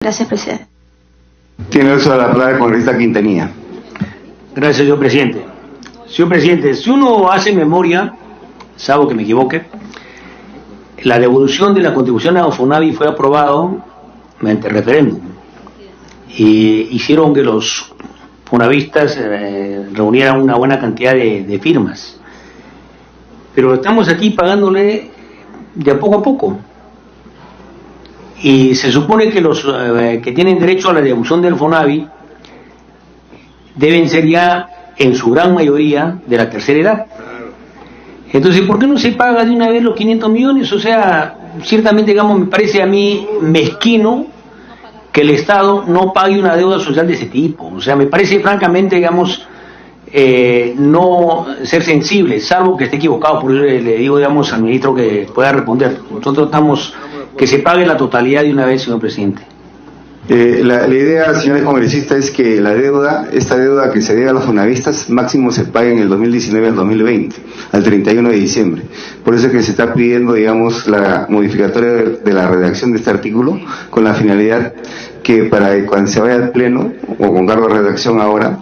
Gracias, presidente. Tiene el uso de la palabra el congresista Quintanilla. Gracias, señor presidente. Señor presidente, si uno hace memoria, salvo que me equivoque, la devolución de la contribución a Fonavi fue aprobado mediante referéndum. Y hicieron que los fonavistas reunieran una buena cantidad de firmas. Pero estamos aquí pagándole de a poco. Y se supone que los que tienen derecho a la devolución del Fonavi deben ser ya, en su gran mayoría, de la tercera edad. Entonces, ¿por qué no se paga de una vez los 500 millones? O sea, ciertamente, digamos, me parece a mí mezquino que el Estado no pague una deuda social de ese tipo. O sea, me parece francamente, digamos, no ser sensible, salvo que esté equivocado. Por eso le digo, digamos, al ministro que pueda responder. Nosotros estamos que se pague la totalidad de una vez, señor presidente. La idea, señores congresistas, es que esta deuda que se debe a los fonavistas, máximo se pague en el 2019 al 2020, al 31 de diciembre. Por eso es que se está pidiendo, digamos, la modificatoria de la redacción de este artículo, con la finalidad que para que cuando se vaya al pleno, o con cargo de redacción ahora,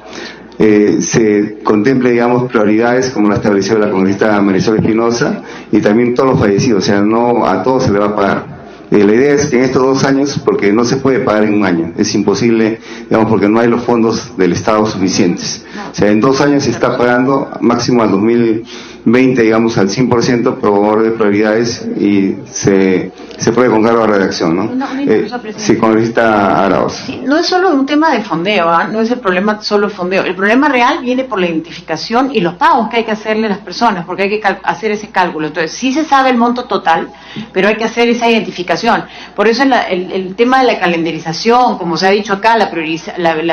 se contemple, digamos, prioridades como la estableció la congresista Marisol Espinosa, y también todos los fallecidos, o sea, no a todos se le va a pagar. La idea es que en estos 2 años, porque no se puede pagar en un año, es imposible, digamos, porque no hay los fondos del Estado suficientes. O sea, en 2 años se está pagando máximo al 2020, digamos, al 100% por orden de prioridades, y se puede con cargo de redacción, ¿no? Sí, congresista Arauz. Sí, no es solo un tema de fondeo, ¿eh? No es el problema solo el fondeo. El problema real viene por la identificación y los pagos que hay que hacerle a las personas, porque hay que hacer ese cálculo. Entonces, sí se sabe el monto total, pero hay que hacer esa identificación. Por eso el tema de la calendarización, como se ha dicho acá, la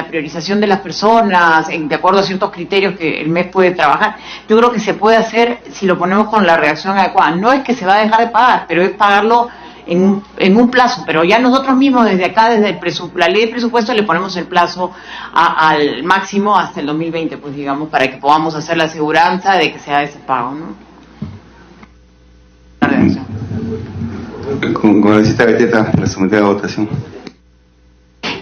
priorización de las personas, de acuerdo a ciertos criterios que el MES puede trabajar, yo creo que se puede hacer si lo ponemos con la redacción adecuada. No es que se va a dejar de pagar, pero es pagarlo en un plazo, pero ya nosotros mismos desde acá, desde la ley de presupuesto, le ponemos el plazo al máximo hasta el 2020, pues digamos, para que podamos hacer la aseguranza de que se haga ese pago, ¿no? La redacción. Congresista Beteta, la sometida a votación.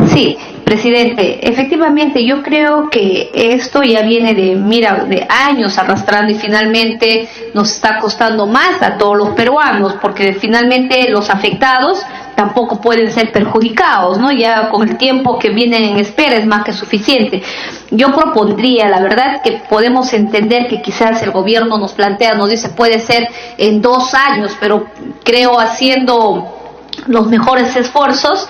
Sí, presidente, efectivamente yo creo que esto ya viene de años arrastrando, y finalmente nos está costando más a todos los peruanos, porque finalmente los afectados tampoco pueden ser perjudicados, ¿no? Ya con el tiempo que vienen en espera es más que suficiente. Yo propondría, la verdad, que podemos entender que quizás el gobierno nos dice puede ser en 2 años, pero creo haciendo los mejores esfuerzos,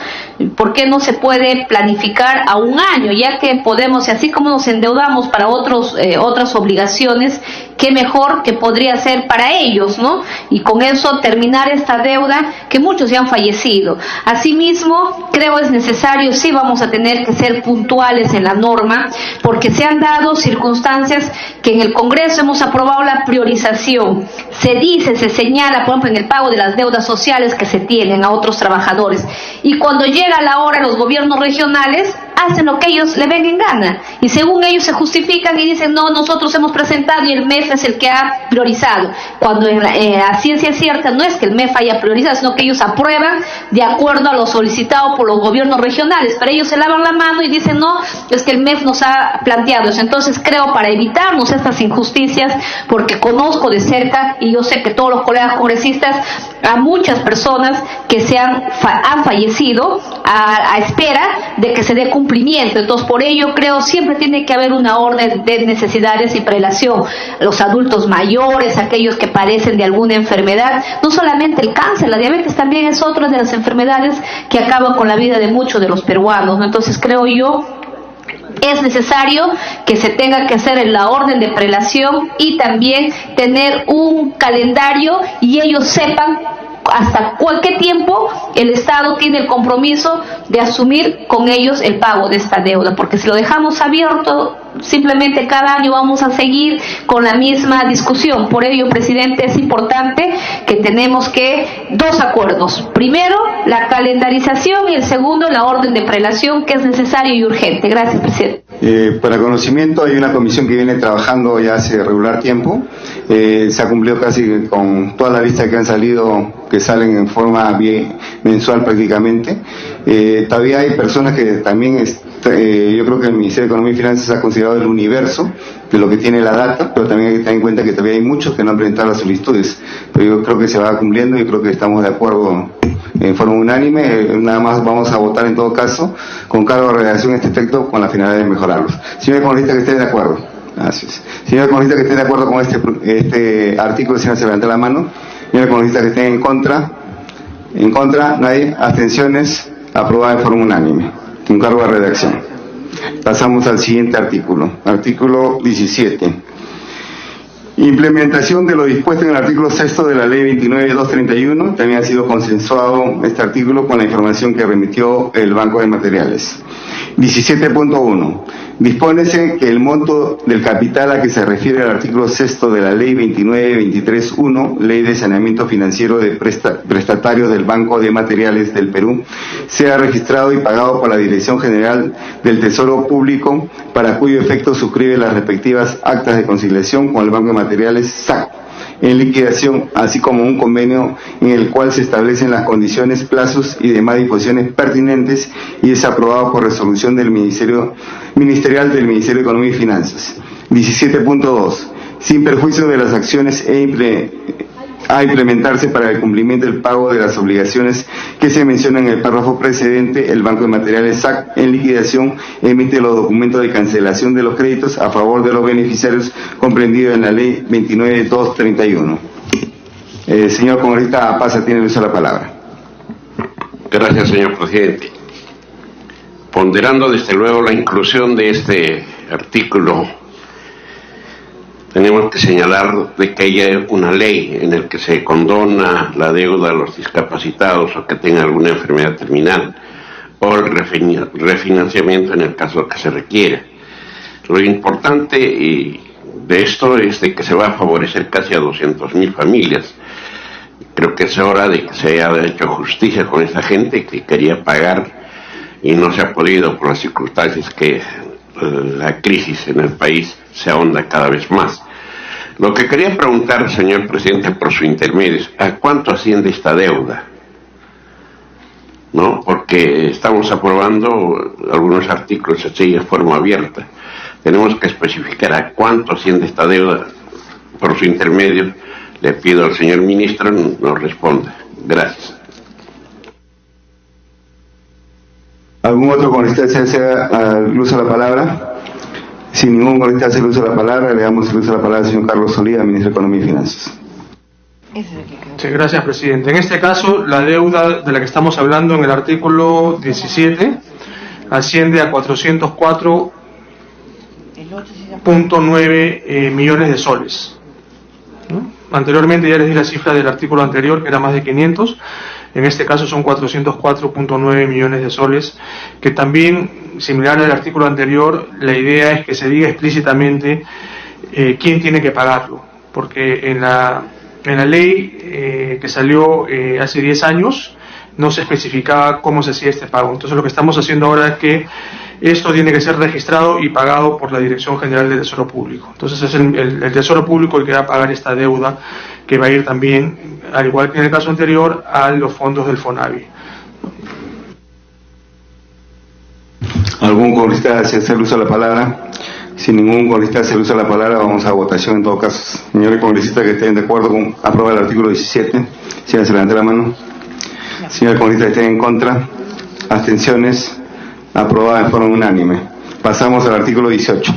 ¿por qué no se puede planificar a 1 año? Ya que podemos, así como nos endeudamos para otras obligaciones, qué mejor que podría ser para ellos, ¿no? Y con eso terminar esta deuda, que muchos ya han fallecido. Asimismo, creo es necesario, sí vamos a tener que ser puntuales en la norma, porque se han dado circunstancias que en el Congreso hemos aprobado la priorización. Se señala, por ejemplo, en el pago de las deudas sociales que se tienen a otros trabajadores. Y cuando llega la hora, los gobiernos regionales hacen lo que ellos le ven en gana. Y según ellos se justifican y dicen, no, nosotros hemos presentado y el MEF es el que ha priorizado. Cuando a ciencia cierta no es que el MEF haya priorizado, sino que ellos aprueban de acuerdo a lo solicitado por los gobiernos regionales. Pero ellos se lavan la mano y dicen, no, es que el MEF nos ha planteado eso. Entonces creo, para evitarnos estas injusticias, porque conozco de cerca, y yo sé que todos los colegas congresistas, a muchas personas que han fallecido a espera de que se dé cumplimiento. Entonces, por ello creo siempre tiene que haber una orden de necesidades y prelación. Los adultos mayores, aquellos que padecen de alguna enfermedad, no solamente el cáncer, la diabetes también es otra de las enfermedades que acaban con la vida de muchos de los peruanos, ¿no? Entonces creo yo es necesario que se tenga que hacer en la orden de prelación, y también tener un calendario y ellos sepan hasta cualquier tiempo el Estado tiene el compromiso de asumir con ellos el pago de esta deuda, porque si lo dejamos abierto simplemente cada año vamos a seguir con la misma discusión. Por ello, presidente, es importante que tenemos que dos acuerdos. Primero, la calendarización, y el segundo, la orden de prelación, que es necesario y urgente. Gracias, presidente. Para conocimiento, hay una comisión que viene trabajando ya hace regular tiempo. Se ha cumplido casi con todas las listas que han salido, que salen en forma mensual prácticamente. Todavía hay personas que también, yo creo que el Ministerio de Economía y Finanzas ha considerado el universo de lo que tiene la data, pero también hay que tener en cuenta que todavía hay muchos que no han presentado las solicitudes. Pero yo creo que se va cumpliendo y creo que estamos de acuerdo en forma unánime. Nada más vamos a votar en todo caso con cargo de redacción este texto con la finalidad de mejorarlos. Señor economista, que esté de acuerdo. Gracias. Señor economista, que esté de acuerdo con este artículo, señor, se levanta la mano. Señor economista, que esté en contra. En contra, nadie. Abstenciones. Aprobada de forma unánime con cargo de redacción. Pasamos al siguiente artículo. Artículo 17. Implementación de lo dispuesto en el artículo 6 de la Ley 29.231. También ha sido consensuado este artículo con la información que remitió el Banco de Materiales. 17.1. Dispónese que el monto del capital a que se refiere el artículo 6 de la Ley 29.23.1, Ley de Saneamiento Financiero de Prestatarios del Banco de Materiales del Perú, sea registrado y pagado por la Dirección General del Tesoro Público, para cuyo efecto suscribe las respectivas actas de conciliación con el Banco de Materiales SAC en liquidación, así como un convenio en el cual se establecen las condiciones, plazos y demás disposiciones pertinentes, y es aprobado por resolución del Ministerial del Ministerio de Economía y Finanzas. 17.2. Sin perjuicio de las acciones a implementarse para el cumplimiento del pago de las obligaciones que se mencionan en el párrafo precedente, el Banco de Materiales SAC en liquidación emite los documentos de cancelación de los créditos a favor de los beneficiarios comprendidos en la Ley 29.231. Señor congresista Pasa, tiene el uso de la palabra. Gracias, señor presidente. Ponderando desde luego la inclusión de este artículo, tenemos que señalar de que haya una ley en la que se condona la deuda a los discapacitados o que tengan alguna enfermedad terminal, o el refinanciamiento en el caso que se requiera. Lo importante de esto es de que se va a favorecer casi a 200.000 familias. Creo que es hora de que se haya hecho justicia con esa gente que quería pagar y no se ha podido por las circunstancias que la crisis en el país se ahonda cada vez más. Lo que quería preguntar, señor presidente, por su intermedio, es ¿a cuánto asciende esta deuda? ¿No? Porque estamos aprobando algunos artículos así de forma abierta. Tenemos que especificar a cuánto asciende esta deuda. Por su intermedio, le pido al señor ministro nos responda. Gracias. ¿Algún otro congresista hace el uso de la palabra? Si ningún congresista hace el uso de la palabra, le damos el uso de la palabra al señor Carlos Solía, ministro de Economía y Finanzas. Sí, gracias, presidente. En este caso, la deuda de la que estamos hablando en el artículo 17 asciende a 404.9 millones de soles. ¿No? Anteriormente ya les di la cifra del artículo anterior, que era más de 500. En este caso son 404.9 millones de soles, que también, similar al artículo anterior, la idea es que se diga explícitamente quién tiene que pagarlo, porque en la ley que salió hace 10 años no se especificaba cómo se hacía este pago. Entonces lo que estamos haciendo ahora es que esto tiene que ser registrado y pagado por la Dirección General del Tesoro Público. Entonces es el Tesoro Público el que va a pagar esta deuda, que va a ir también, al igual que en el caso anterior, a los fondos del FONAVI. ¿Algún congresista hace el uso de la palabra? Si ningún congresista hace el uso de la palabra, vamos a votación en todo caso. Señores congresistas que estén de acuerdo con aprobar el artículo 17, si se levante la mano. Señores congresistas que estén en contra, abstenciones, aprobada en forma unánime. Pasamos al artículo 18.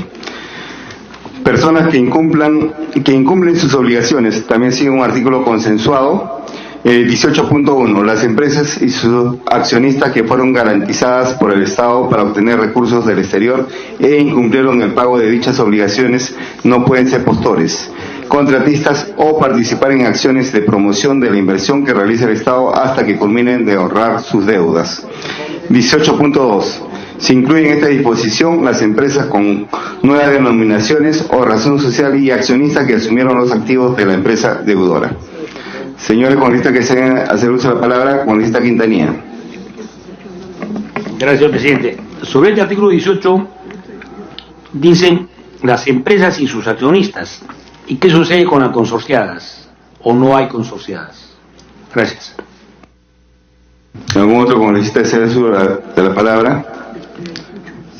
Personas que incumplen sus obligaciones, también sigue un artículo consensuado. 18.1. Las empresas y sus accionistas que fueron garantizadas por el Estado para obtener recursos del exterior e incumplieron el pago de dichas obligaciones no pueden ser postores, contratistas o participar en acciones de promoción de la inversión que realiza el Estado hasta que culminen de ahorrar sus deudas. 18.2. Se incluyen en esta disposición las empresas con nuevas denominaciones o razón social y accionistas que asumieron los activos de la empresa deudora. Señores congresistas que deseen hacer uso de la palabra, congresista Quintanilla. Gracias, señor presidente. Sobre este artículo 18, dicen las empresas y sus accionistas. ¿Y qué sucede con las consorciadas? ¿O no hay consorciadas? Gracias. ¿Algún otro congresista desea hacer uso de la palabra?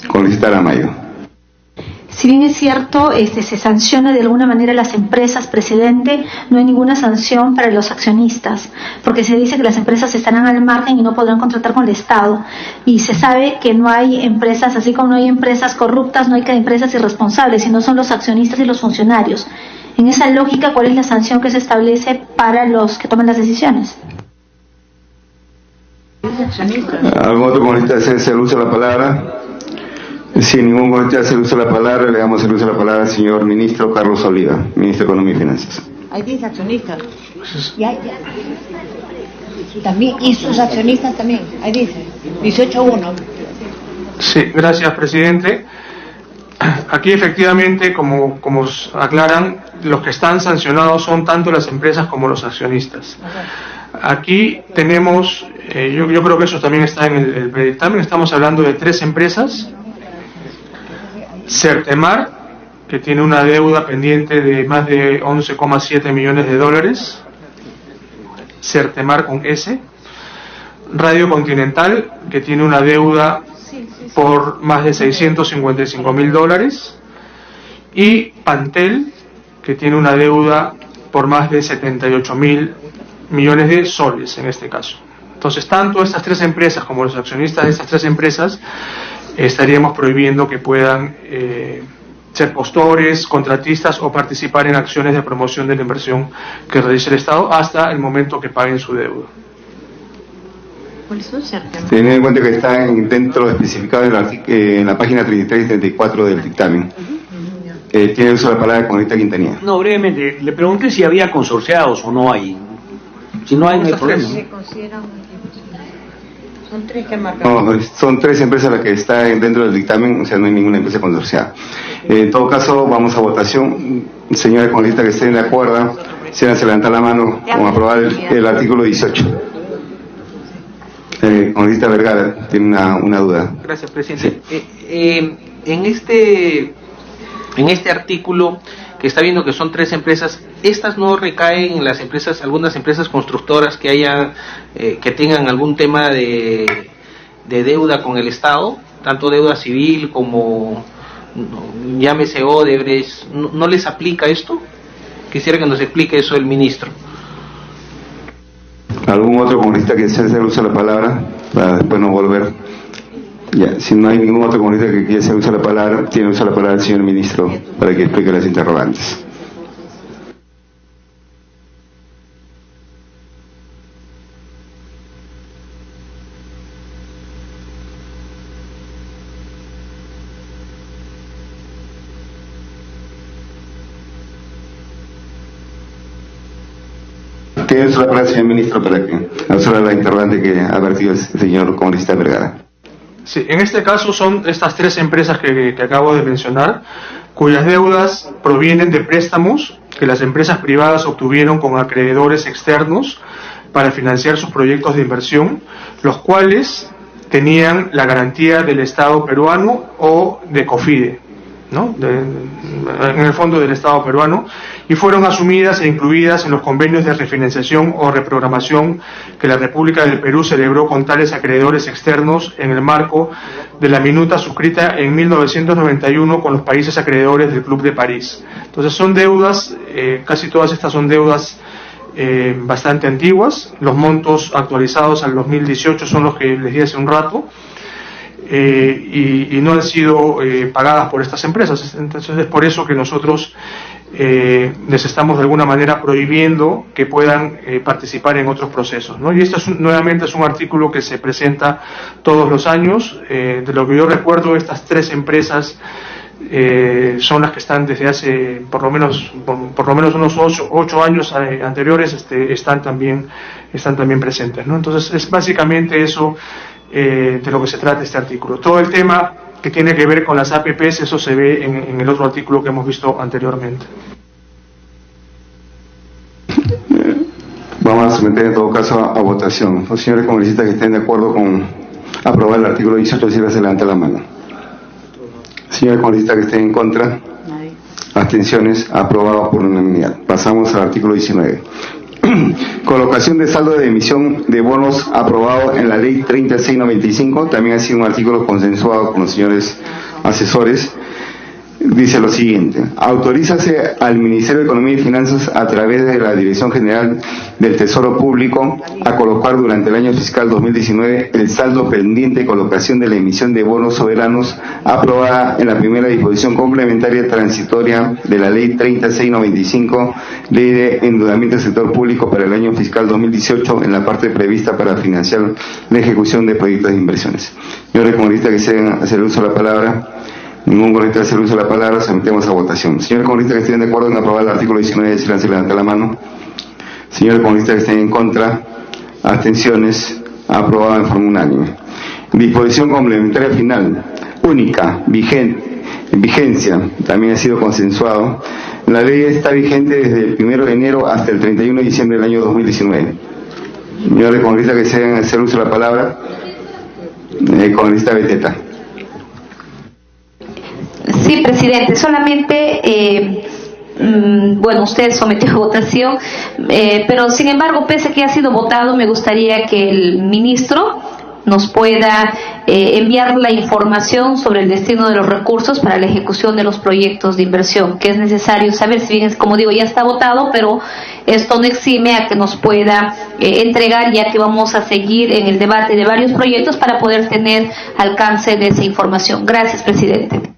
Congresista Aramayo. Si bien es cierto, se sanciona de alguna manera a las empresas, presidente, no hay ninguna sanción para los accionistas, porque se dice que las empresas estarán al margen y no podrán contratar con el Estado. Y se sabe que no hay empresas, así como no hay empresas corruptas, no hay empresas irresponsables, sino son los accionistas y los funcionarios. En esa lógica, ¿cuál es la sanción que se establece para los que toman las decisiones? ¿Algún otro congresista desea hacer uso de la palabra? Si ningún congresista hace uso de la palabra, le damos el uso de la palabra al señor ministro Carlos Oliva, ministro de Economía y Finanzas. Hay 10 accionistas. También, y sus accionistas también, ahí dice, 18-1. Sí, gracias, presidente. Aquí efectivamente, como aclaran, los que están sancionados son tanto las empresas como los accionistas. Aquí tenemos, yo creo que eso también está en el predictamen, estamos hablando de 3 empresas. Certemar, que tiene una deuda pendiente de más de 11,7 millones de dólares. Certemar con S. Radio Continental, que tiene una deuda por más de 655.000 dólares. Y Pantel, que tiene una deuda por más de 78.000 millones de soles en este caso. Entonces, tanto estas 3 empresas como los accionistas de estas 3 empresas estaríamos prohibiendo que puedan ser postores, contratistas o participar en acciones de promoción de la inversión que realice el Estado hasta el momento que paguen su deuda. Teniendo en cuenta que está dentro especificado en la página 33 y 34 del dictamen. Tiene uso de la palabra el congresista Quintanilla. No, brevemente, le pregunté si había consorciados o no hay. Si no hay, no hay problema. Son 3 que marcan. No, son 3 empresas las que están dentro del dictamen, o sea, no hay ninguna empresa consorciada. En todo caso, vamos a votación. Señores congresistas que estén de acuerdo, se levantar la mano con aprobar el artículo 18. Congresista Vergara tiene una duda. Gracias, presidente. Sí. En este artículo que está viendo que son 3 empresas, ¿estas no recaen en las empresas, algunas empresas constructoras que haya que tengan algún tema de deuda con el Estado, tanto deuda civil como llámese Odebrecht? ¿No les aplica esto? Quisiera que nos explique eso el ministro. ¿Algún otro congresista que desee hacer uso de la palabra para después no volver? Ya, si no hay ningún otro congresista que quiera hacer uso de la palabra, tiene uso de la palabra el señor ministro para que explique las interrogantes. Tiene uso de la palabra el señor ministro para que absorba la interrogante que ha vertido el señor congresista Vergara. Sí, en este caso son estas 3 empresas que acabo de mencionar, cuyas deudas provienen de préstamos que las empresas privadas obtuvieron con acreedores externos para financiar sus proyectos de inversión, los cuales tenían la garantía del Estado peruano o de COFIDE, ¿no? En el fondo del Estado peruano, y fueron asumidas e incluidas en los convenios de refinanciación o reprogramación que la República del Perú celebró con tales acreedores externos en el marco de la minuta suscrita en 1991 con los países acreedores del Club de París. Entonces son deudas, casi todas estas son deudas bastante antiguas. Los montos actualizados al 2018 son los que les di hace un rato. Y no han sido pagadas por estas empresas. Entonces es por eso que nosotros les estamos de alguna manera prohibiendo que puedan participar en otros procesos, ¿no? Y esto nuevamente es un artículo que se presenta todos los años. De lo que yo recuerdo, estas 3 empresas son las que están desde hace por lo menos unos 8 años anteriores están también presentes, ¿no? Entonces es básicamente eso de lo que se trata este artículo. Todo el tema que tiene que ver con las APPs, eso se ve en el otro artículo que hemos visto anteriormente. Vamos a someter en todo caso a votación. Los señores congresistas que estén de acuerdo con aprobar el artículo 18, si se levanta la mano. Señores congresistas que estén en contra. Abstenciones, aprobado por unanimidad. Pasamos al artículo 19. Colocación de saldo de emisión de bonos aprobado en la ley 3695. También ha sido un artículo consensuado con los señores asesores. Dice lo siguiente: autorízase al Ministerio de Economía y Finanzas a través de la Dirección General del Tesoro Público a colocar durante el año fiscal 2019 el saldo pendiente de colocación de la emisión de bonos soberanos aprobada en la primera disposición complementaria transitoria de la Ley 3695, Ley de Endeudamiento del Sector Público para el año fiscal 2018, en la parte prevista para financiar la ejecución de proyectos de inversiones. Señores congresistas que deseen hacer uso de la palabra. Ningún congresista hace uso de la palabra, sometemos a votación. Señores congresistas que estén de acuerdo en aprobar el artículo 19, se levanta la mano. Señores congresistas que estén en contra, abstenciones, aprobado en forma unánime. Disposición complementaria final, única, vigencia, también ha sido consensuado. La ley está vigente desde el 1 de enero hasta el 31 de diciembre del año 2019. Señores congresistas que deseen hacer uso de la palabra, congresista Beteta. Sí, presidente, solamente, bueno, usted sometió a votación, pero sin embargo, pese a que ha sido votado, me gustaría que el ministro nos pueda enviar la información sobre el destino de los recursos para la ejecución de los proyectos de inversión, que es necesario saber. Si bien, como digo, ya está votado, pero esto no exime a que nos pueda entregar, ya que vamos a seguir en el debate de varios proyectos para poder tener alcance de esa información. Gracias, presidente.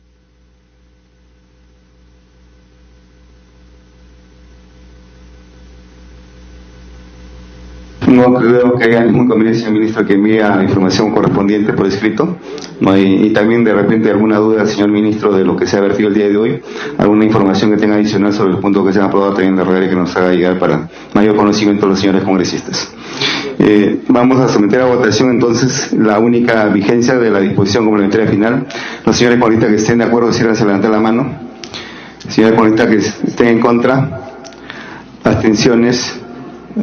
No creo que haya ningún inconveniente, señor ministro, que envíe la información correspondiente por escrito. No hay, y también de repente alguna duda, señor ministro, de lo que se ha vertido el día de hoy, alguna información que tenga adicional sobre el punto que se ha aprobado, también le rogaré que nos haga llegar para mayor conocimiento de los señores congresistas. Vamos a someter a votación entonces la única vigencia de la disposición complementaria final. Los señores congresistas que estén de acuerdo, se levanten la mano. Señores congresistas que estén en contra, abstenciones,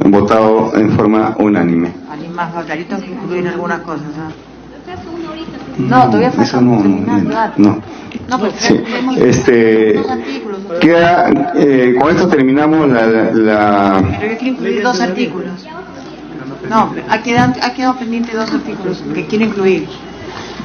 votado en forma unánime. ¿Alguien más falta? Yo tengo que incluir algunas cosas, ¿no? Todavía falta. Eso no. No, pues sí. Queda, con esto terminamos la... Pero yo quiero incluir 2 artículos. No, ha quedado pendiente 2 artículos que quiero incluir.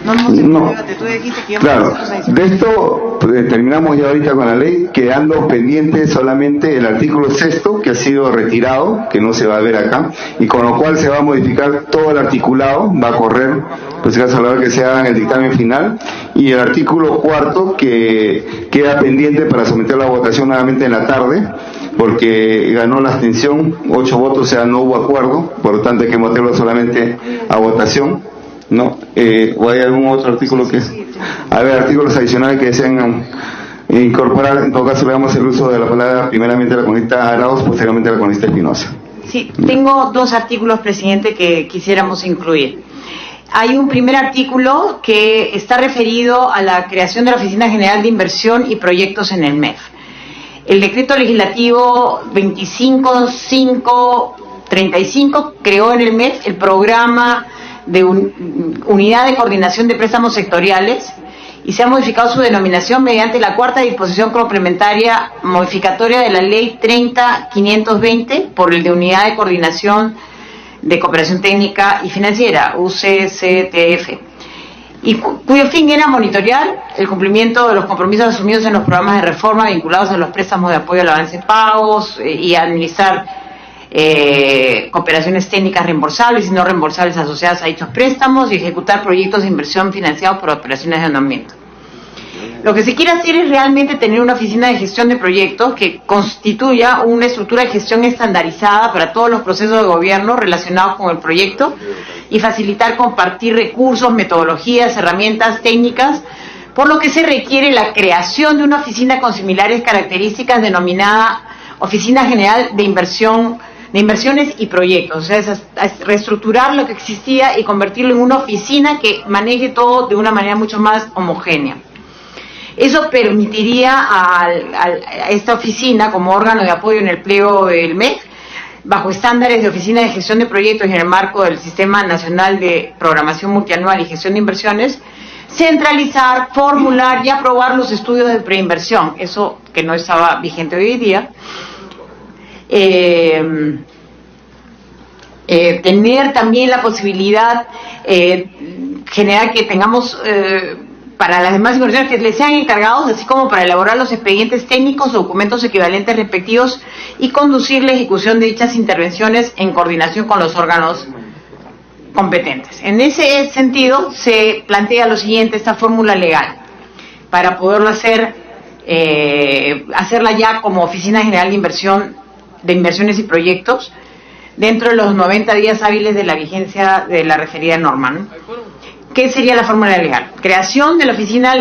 No, tú dijiste que claro, de esto terminamos ya ahorita con la ley, quedando pendiente solamente el artículo 6º, que ha sido retirado, que no se va a ver acá, y con lo cual se va a modificar todo el articulado, va a correr, pues a la hora que se haga en el dictamen final, y el artículo 4º, que queda pendiente para someter la votación nuevamente en la tarde, porque ganó la abstención, 8 votos, o sea, no hubo acuerdo, por lo tanto hay que meterlo solamente a votación. ¿No? ¿O hay algún otro artículo que a ver, artículos adicionales que desean incorporar? En todo caso le damos el uso de la palabra primeramente a la congresista Arauz, posteriormente a la congresista Espinosa. Sí, tengo 2 artículos, presidente, que quisiéramos incluir. Hay un primer artículo que está referido a la creación de la Oficina General de Inversión y Proyectos en el MEF. El decreto legislativo 25.535 creó en el MEF el programa de Unidad de Coordinación de Préstamos Sectoriales y se ha modificado su denominación mediante la 4ª disposición complementaria modificatoria de la Ley 30.520 por el de Unidad de Coordinación de Cooperación Técnica y Financiera, UCCTF, y cuyo fin era monitorear el cumplimiento de los compromisos asumidos en los programas de reforma vinculados a los préstamos de apoyo al avance de pagos y administrar cooperaciones técnicas reembolsables y no reembolsables asociadas a dichos préstamos y ejecutar proyectos de inversión financiados por operaciones de endeudamiento. Lo que se quiere hacer es realmente tener una oficina de gestión de proyectos que constituya una estructura de gestión estandarizada para todos los procesos de gobierno relacionados con el proyecto y facilitar compartir recursos, metodologías, herramientas técnicas, por lo que se requiere la creación de una oficina con similares características denominada Oficina General de Inversión de inversiones y proyectos, o sea, es reestructurar lo que existía y convertirlo en una oficina que maneje todo de una manera mucho más homogénea. Eso permitiría a esta oficina, como órgano de apoyo en el pliego del MEC, bajo estándares de oficina de gestión de proyectos y en el marco del Sistema Nacional de Programación Multianual y Gestión de Inversiones, centralizar, formular y aprobar los estudios de preinversión, eso que no estaba vigente hoy día. Tener también la posibilidad, generar que tengamos para las demás inversiones que les sean encargados, así como para elaborar los expedientes técnicos, documentos equivalentes respectivos y conducir la ejecución de dichas intervenciones en coordinación con los órganos competentes. En ese sentido se plantea lo siguiente, esta fórmula legal, para poderlo hacer, hacerla ya como Oficina General de Inversiones y Proyectos dentro de los 90 días hábiles de la vigencia de la referida norma, ¿no? ¿Qué sería la fórmula legal? Creación de la Oficina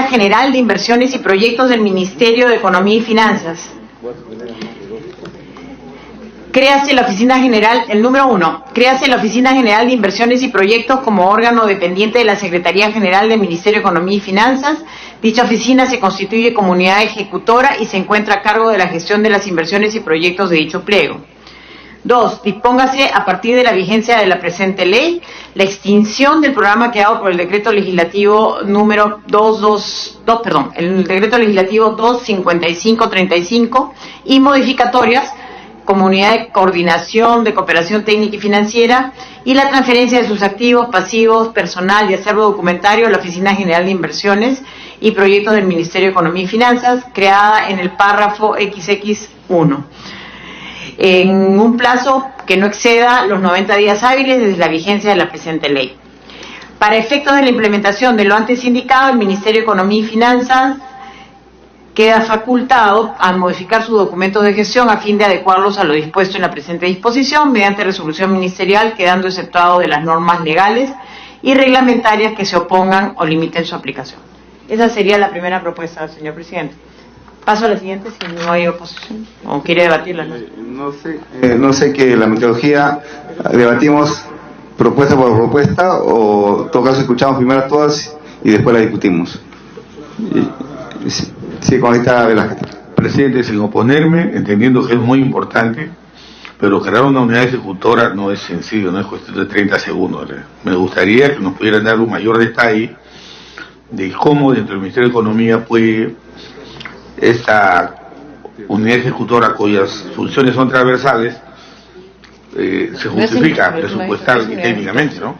General de Inversiones y Proyectos del Ministerio de Economía y Finanzas. Créase la Oficina General, el número 1, créase la Oficina General de Inversiones y Proyectos como órgano dependiente de la Secretaría General del Ministerio de Economía y Finanzas. Dicha oficina se constituye como unidad ejecutora y se encuentra a cargo de la gestión de las inversiones y proyectos de dicho pliego. 2. Dispóngase a partir de la vigencia de la presente ley la extinción del programa creado por el decreto legislativo número el decreto legislativo 25535 y modificatorias como unidad de coordinación de cooperación técnica y financiera y la transferencia de sus activos, pasivos, personal y acervo documentario a la Oficina General de Inversiones y Proyectos del Ministerio de Economía y Finanzas, creada en el párrafo XX1, en un plazo que no exceda los 90 días hábiles desde la vigencia de la presente ley. Para efectos de la implementación de lo antes indicado, el Ministerio de Economía y Finanzas queda facultado a modificar sus documentos de gestión a fin de adecuarlos a lo dispuesto en la presente disposición mediante resolución ministerial, quedando exceptuado de las normas legales y reglamentarias que se opongan o limiten su aplicación. Esa sería la primera propuesta, señor presidente. Paso a la siguiente, si no hay oposición, o quiere debatirla. No sé que la metodología debatimos propuesta por propuesta, o en todo caso escuchamos primero a todas y después la discutimos. Sí, con esta Velázquez. Presidente, sin oponerme, entendiendo que es muy importante, pero crear una unidad ejecutora no es sencillo, no es cuestión de 30 segundos. Me gustaría que nos pudieran dar un mayor detalle de cómo dentro del Ministerio de Economía puede esta unidad ejecutora, cuyas funciones son transversales, se justifica presupuestal y técnicamente, ¿no?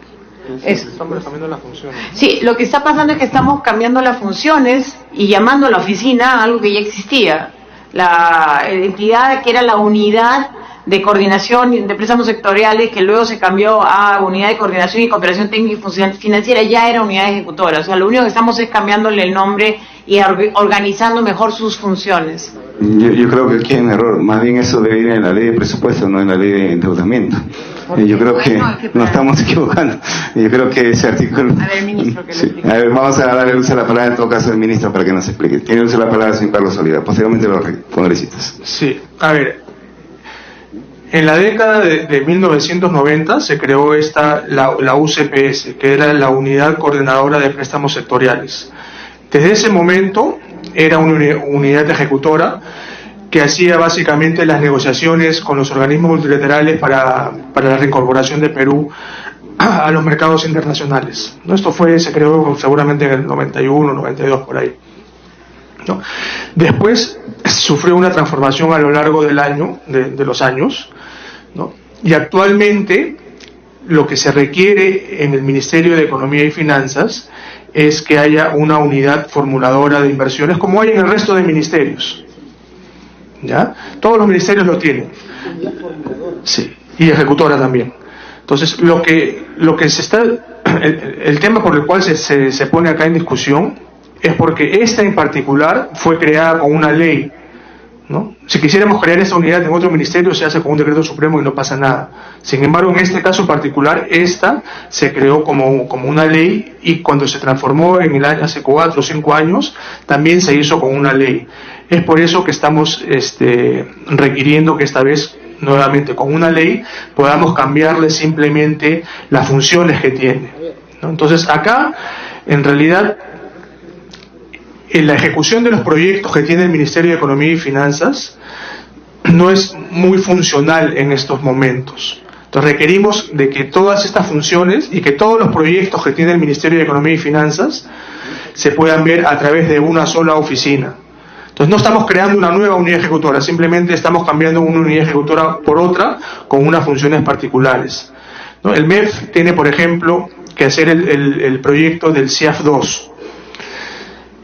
Estamos cambiando las funciones. Sí, lo que está pasando es que estamos cambiando las funciones y llamando a la oficina a algo que ya existía. La entidad que era la unidad de coordinación de préstamos sectoriales, que luego se cambió a unidad de coordinación y cooperación técnica y financiera, ya era unidad ejecutora. O sea, lo único que estamos es cambiándole el nombre y organizando mejor sus funciones. Yo creo que aquí hay un error, más bien eso debe ir en la ley de presupuesto, no en la ley de endeudamiento. Yo creo que nos estamos equivocando. Yo creo que ese artículo... A ver, ministro, que lo explique. A ver, vamos a darle uso a la palabra en todo caso al ministro para que nos explique. Tiene uso la palabra el señor Carlos Oliva, posteriormente los congresistas. Sí, a ver, en la década de 1990 se creó la UCPS, que era la Unidad Coordinadora de Préstamos Sectoriales. Desde ese momento era una unidad ejecutora que hacía básicamente las negociaciones con los organismos multilaterales para la reincorporación de Perú a los mercados internacionales, ¿no? Esto se creó seguramente en el 91, 92, por ahí, ¿no? Después sufrió una transformación a lo largo del año, de los años, ¿no? Y actualmente lo que se requiere en el Ministerio de Economía y Finanzas es que haya una unidad formuladora de inversiones como hay en el resto de ministerios. ¿Ya? Todos los ministerios lo tienen. Sí, y ejecutora también. Entonces, lo que se está, el tema por el cual se pone acá en discusión es porque esta en particular fue creada con una ley, ¿no? Si quisiéramos crear esa unidad en otro ministerio, se hace con un decreto supremo y no pasa nada. Sin embargo, en este caso particular, esta se creó como una ley, y cuando se transformó en el año, hace 4 o 5 años, también se hizo con una ley. Es por eso que estamos requiriendo que esta vez, nuevamente con una ley, podamos cambiarle simplemente las funciones que tiene, ¿no? Entonces acá, en realidad, en la ejecución de los proyectos que tiene el Ministerio de Economía y Finanzas no es muy funcional en estos momentos. Entonces requerimos de que todas estas funciones y que todos los proyectos que tiene el Ministerio de Economía y Finanzas se puedan ver a través de una sola oficina. Entonces no estamos creando una nueva unidad ejecutora, simplemente estamos cambiando una unidad ejecutora por otra con unas funciones particulares, ¿no? El MEF tiene, por ejemplo, que hacer el proyecto del CIAF 2.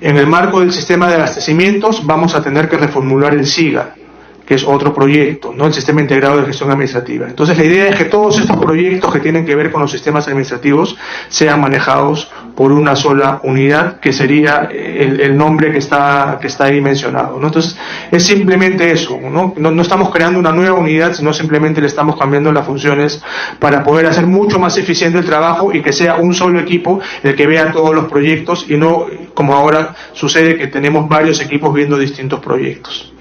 En el marco del sistema de abastecimientos vamos a tener que reformular el SIGA, que es otro proyecto, ¿no? El Sistema Integrado de Gestión Administrativa. Entonces la idea es que todos estos proyectos que tienen que ver con los sistemas administrativos sean manejados por una sola unidad, que sería el nombre que está ahí mencionado, ¿no? Entonces es simplemente eso, ¿no? No estamos creando una nueva unidad, sino simplemente le estamos cambiando las funciones para poder hacer mucho más eficiente el trabajo y que sea un solo equipo el que vea todos los proyectos, y no como ahora sucede que tenemos varios equipos viendo distintos proyectos.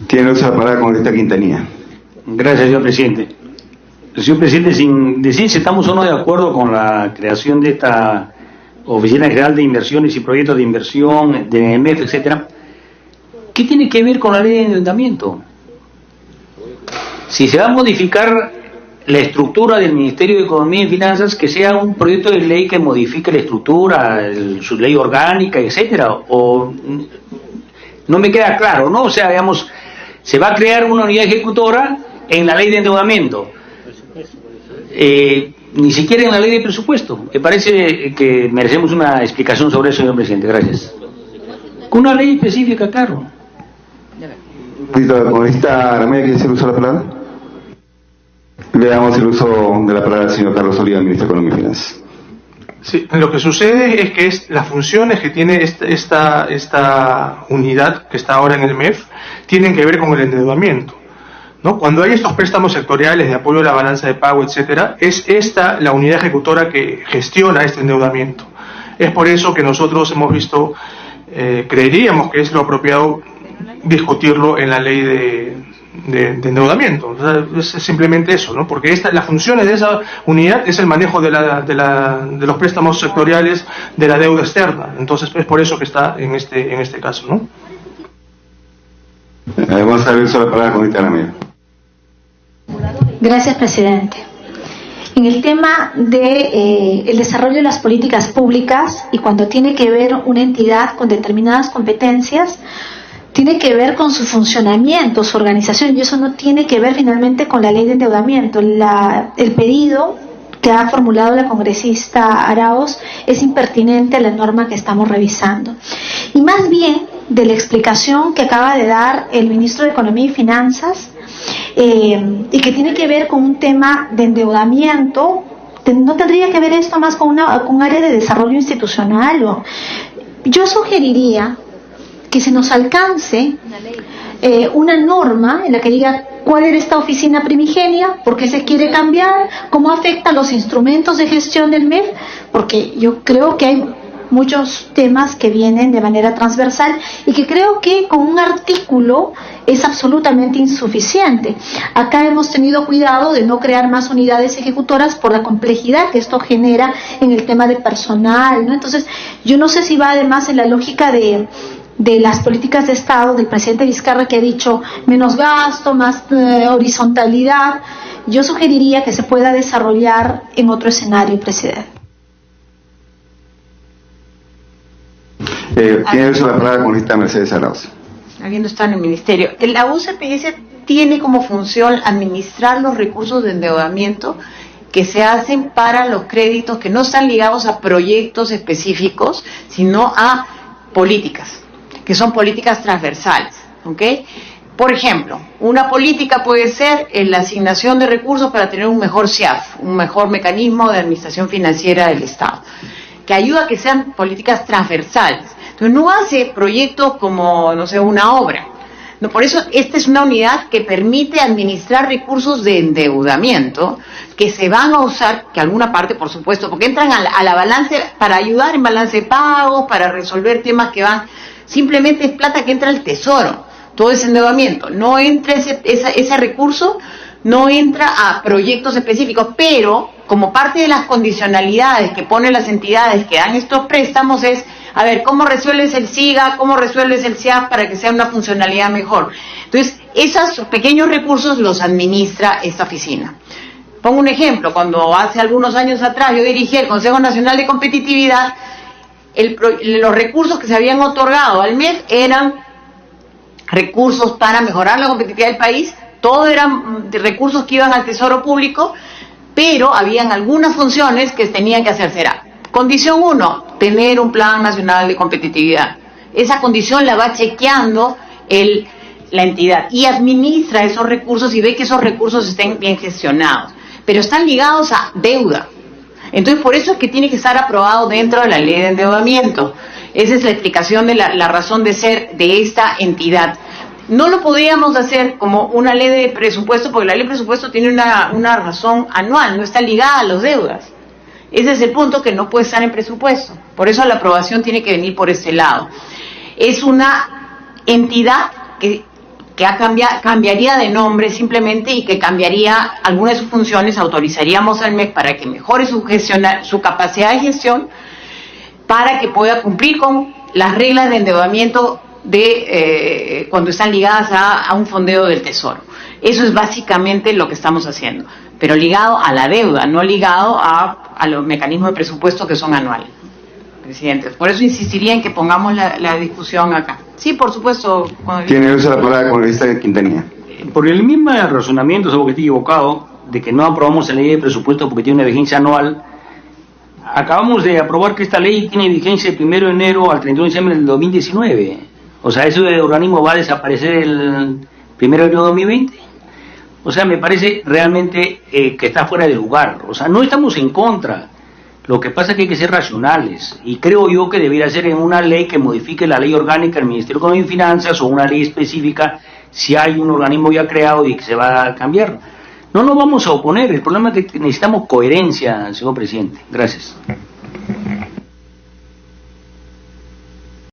Tiene la palabra con esta Quintanilla. Gracias, señor presidente. Señor presidente, sin decir si estamos o no de acuerdo con la creación de esta Oficina General de Inversiones y Proyectos de Inversión, de MEF, etcétera, ¿qué tiene que ver con la ley de endeudamiento? Si se va a modificar la estructura del Ministerio de Economía y Finanzas, que sea un proyecto de ley que modifique la estructura, su ley orgánica, etcétera, o no me queda claro, ¿no? O sea, digamos, se va a crear una unidad ejecutora en la ley de endeudamiento, ni siquiera en la ley de presupuesto. Me parece que merecemos una explicación sobre eso, señor presidente. Gracias. Con una ley específica, claro. Con esta Aramea, ¿quiere hacer uso de la palabra? Le damos el uso de la palabra al señor Carlos Oliva, ministro de Economía y Finanzas. Sí, lo que sucede es que las funciones que tiene esta unidad que está ahora en el MEF tienen que ver con el endeudamiento, ¿no? Cuando hay estos préstamos sectoriales de apoyo a la balanza de pago, etcétera, es esta la unidad ejecutora que gestiona este endeudamiento. Es por eso que nosotros hemos visto, creeríamos que es lo apropiado discutirlo en la ley de endeudamiento. O sea, es simplemente eso, ¿no? Porque las funciones de esa unidad es el manejo de los préstamos sectoriales de la deuda externa. Entonces es por eso que está en este caso, ¿no? Vamos a ver sobre la palabra con esta Aramea. Gracias, presidente. En el tema de el desarrollo de las políticas públicas, y cuando tiene que ver una entidad con determinadas competencias, tiene que ver con su funcionamiento, su organización, y eso no tiene que ver finalmente con la ley de endeudamiento. El pedido que ha formulado la congresista Arauz es impertinente a la norma que estamos revisando. Y más bien, de la explicación que acaba de dar el ministro de Economía y Finanzas, y que tiene que ver con un tema de endeudamiento, ¿no tendría que ver esto más con un área de desarrollo institucional? Yo sugeriría que se nos alcance una norma en la que diga cuál era esta oficina primigenia, por qué se quiere cambiar, cómo afecta los instrumentos de gestión del MEF, porque yo creo que hay muchos temas que vienen de manera transversal y que creo que con un artículo es absolutamente insuficiente. Acá hemos tenido cuidado de no crear más unidades ejecutoras por la complejidad que esto genera en el tema de personal, ¿no? Entonces, yo no sé si va además en la lógica de las políticas de Estado del presidente Vizcarra, que ha dicho menos gasto, más horizontalidad. Yo sugeriría que se pueda desarrollar en otro escenario, presidente. Tiene la palabra con esta Mercedes Arauz. Habiendo estado en el ministerio, la UCPS tiene como función administrar los recursos de endeudamiento que se hacen para los créditos que no están ligados a proyectos específicos, sino a políticas, que son políticas transversales, ¿ok? Por ejemplo, una política puede ser la asignación de recursos para tener un mejor CIAF, un mejor mecanismo de administración financiera del Estado, que ayuda a que sean políticas transversales. Entonces no hace proyectos como, no sé, una obra, No, por eso esta es una unidad que permite administrar recursos de endeudamiento que se van a usar, que alguna parte, por supuesto, porque entran a la balance, para ayudar en balance de pagos, para resolver temas que van, simplemente es plata que entra al tesoro, todo ese endeudamiento, no entra ese recurso, no entra a proyectos específicos, pero como parte de las condicionalidades que ponen las entidades que dan estos préstamos es, a ver, ¿cómo resuelves el SIGA? ¿Cómo resuelves el SIAP para que sea una funcionalidad mejor? Entonces, esos pequeños recursos los administra esta oficina. Pongo un ejemplo, hace algunos años atrás yo dirigí el Consejo Nacional de Competitividad, los recursos que se habían otorgado al MEF eran recursos para mejorar la competitividad del país, todos eran recursos que iban al Tesoro Público, pero habían algunas funciones que tenían que hacerse. Condición 1, tener un Plan Nacional de Competitividad. Esa condición la va chequeando la entidad y administra esos recursos y ve que esos recursos estén bien gestionados, pero están ligados a deuda. Entonces, por eso es que tiene que estar aprobado dentro de la ley de endeudamiento. Esa es la explicación de la razón de ser de esta entidad. No lo podríamos hacer como una ley de presupuesto, porque la ley de presupuesto tiene una razón anual, no está ligada a las deudas. Ese es el punto, que no puede estar en presupuesto. Por eso la aprobación tiene que venir por este lado. Es una entidad que cambiaría de nombre simplemente, y que cambiaría algunas de sus funciones. Autorizaríamos al MEC para que mejore su capacidad de gestión, para que pueda cumplir con las reglas de endeudamiento cuando están ligadas a un fondeo del Tesoro. Eso es básicamente lo que estamos haciendo, pero ligado a la deuda, no ligado a los mecanismos de presupuesto que son anuales. Presidente, por eso insistiría en que pongamos la discusión acá. Sí, por supuesto. Tiene uso la palabra congresista Quintanilla. Por el mismo razonamiento, salvo que estoy equivocado, de que no aprobamos la ley de presupuesto porque tiene una vigencia anual, acabamos de aprobar que esta ley tiene vigencia del 1 de enero al 31 de diciembre del 2019. O sea, ese organismo va a desaparecer el 1 de enero de 2020. O sea, me parece realmente que está fuera de lugar. O sea, no estamos en contra. Lo que pasa es que hay que ser racionales. Y creo yo que debería ser en una ley que modifique la ley orgánica del Ministerio de Economía y Finanzas, o una ley específica si hay un organismo ya creado y que se va a cambiar. No nos vamos a oponer. El problema es que necesitamos coherencia, señor presidente. Gracias.